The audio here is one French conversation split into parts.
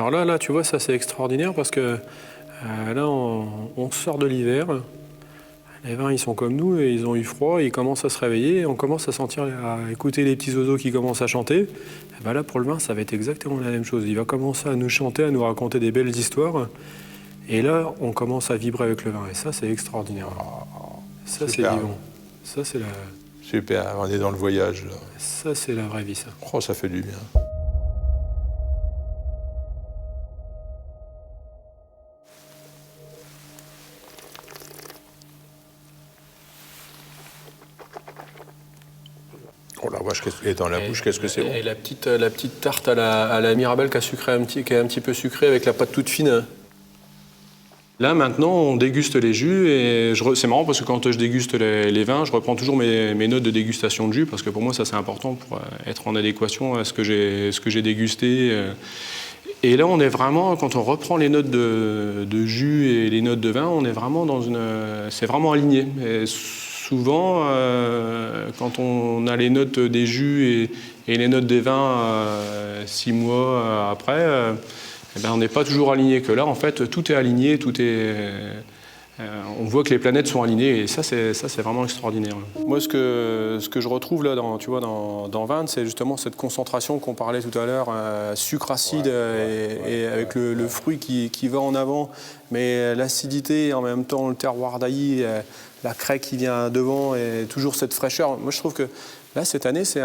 Alors là, tu vois, ça c'est extraordinaire parce que là, on sort de l'hiver. Les vins, ils sont comme nous et ils ont eu froid, ils commencent à se réveiller, et on commence à sentir, à écouter les petits oiseaux qui commencent à chanter. Et ben là, pour le vin, ça va être exactement la même chose. Il va commencer à nous chanter, à nous raconter des belles histoires. Et là, on commence à vibrer avec le vin. Et ça, c'est extraordinaire. Ça, c'est vivant. Ça, c'est la... Super, on est dans le voyage, là. Ça, c'est la vraie vie, ça. Oh, ça fait du bien. Oh la vache, et dans la bouche, qu'est-ce que c'est bon. Et la petite tarte à la Mirabelle qui est un petit peu sucrée avec la pâte toute fine. Là, maintenant, on déguste les jus et c'est marrant parce que quand je déguste les vins, je reprends toujours mes notes de dégustation de jus parce que pour moi, ça, c'est important pour être en adéquation à ce que j'ai dégusté. Et là, on est vraiment, quand on reprend les notes de jus et les notes de vin, on est vraiment c'est vraiment aligné. Et souvent, quand on a les notes des jus et les notes des vins 6 mois après, eh ben, on n'est pas toujours aligné. Que là, en fait, tout est aligné, on voit que les planètes sont alignées et ça, c'est vraiment extraordinaire. Moi, ce que je retrouve là, dans Vin, c'est justement cette concentration qu'on parlait tout à l'heure, sucre acide et avec le fruit qui va en avant, mais l'acidité et en même temps le terroir d'Ailly, la craie qui vient devant et toujours cette fraîcheur. Moi, je trouve que là, cette année, c'est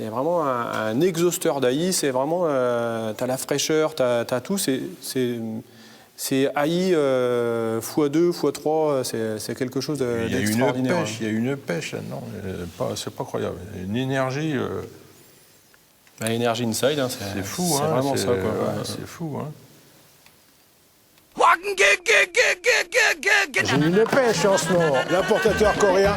vraiment un exhausteur d'Ailly. C'est vraiment, t'as la fraîcheur, t'as tout. C'est Ailly x2, x3. C'est quelque chose d'extraordinaire. Il y a une pêche, non, c'est pas croyable. Une énergie. Énergie inside, hein, c'est fou, c'est vraiment ça, quoi. C'est fou, hein. J'ai une pêche en ce moment. L'importateur coréen,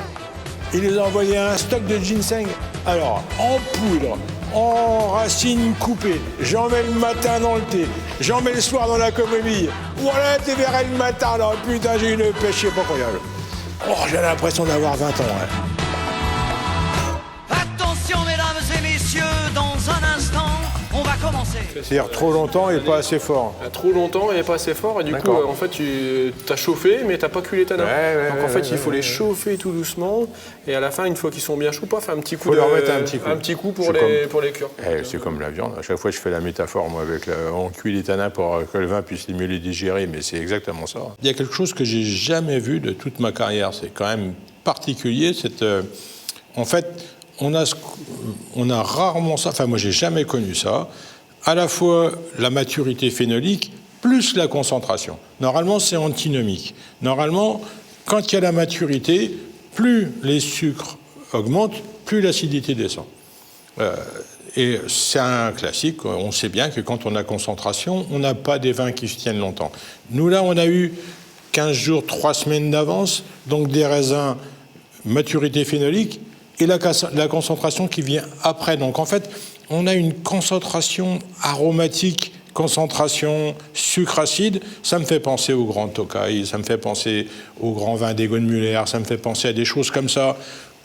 il nous a envoyé un stock de ginseng. Alors, en poudre, en racines coupées, j'en mets le matin dans le thé, j'en mets le soir dans la camomille. Voilà, t'es verré le matin, alors putain, j'ai une pêche, c'est pas croyable. Oh, j'ai l'impression d'avoir 20 ans, hein. Attention, mesdames et messieurs, dans un instant, on va commencer. C'est-à-dire trop longtemps et pas assez fort. Trop longtemps et pas assez fort, et du coup, en fait, tu as chauffé, mais t'as pas cuit les tanins. Donc en fait, il faut les chauffer tout doucement, et à la fin, une fois qu'ils sont bien chauds, paf, un petit coup, un petit coup pour les cuire. C'est comme la viande. À chaque fois, je fais la métaphore, moi, on cuit les tanins pour que le vin puisse mieux les digérer, mais c'est exactement ça. Il y a quelque chose que j'ai jamais vu de toute ma carrière. C'est quand même particulier. En fait, on a rarement ça. Enfin, moi, j'ai jamais connu ça. À la fois la maturité phénolique plus la concentration. Normalement, c'est antinomique. Normalement, quand il y a la maturité, plus les sucres augmentent, plus l'acidité descend. Et c'est un classique. On sait bien que quand on a concentration, on n'a pas des vins qui se tiennent longtemps. Nous, là, on a eu 15 jours, 3 semaines d'avance, donc des raisins maturité phénolique et la concentration qui vient après. Donc, en fait, on a une concentration aromatique, concentration sucre acide. Ça me fait penser au Grand Tokay, ça me fait penser au Grand Vin d'Egon-Müller, ça me fait penser à des choses comme ça,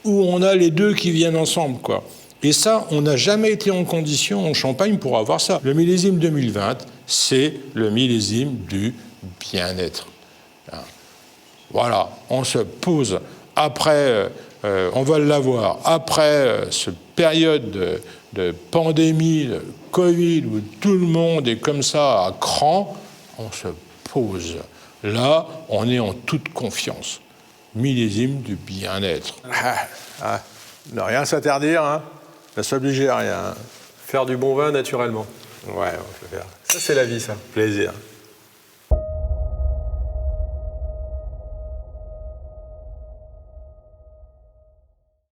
où on a les deux qui viennent ensemble, quoi. Et ça, on n'a jamais été en condition en Champagne pour avoir ça. Le millésime 2020, c'est le millésime du bien-être. Voilà, on se pose après... on va l'avoir après cette période de pandémie, de Covid, où tout le monde est comme ça à cran, on se pose. Là, on est en toute confiance. Millésime du bien-être. Ne rien s'interdire, hein. Ne s'obliger à rien. Faire du bon vin naturellement. Ouais, on peut faire. Ça, c'est la vie, ça. Plaisir.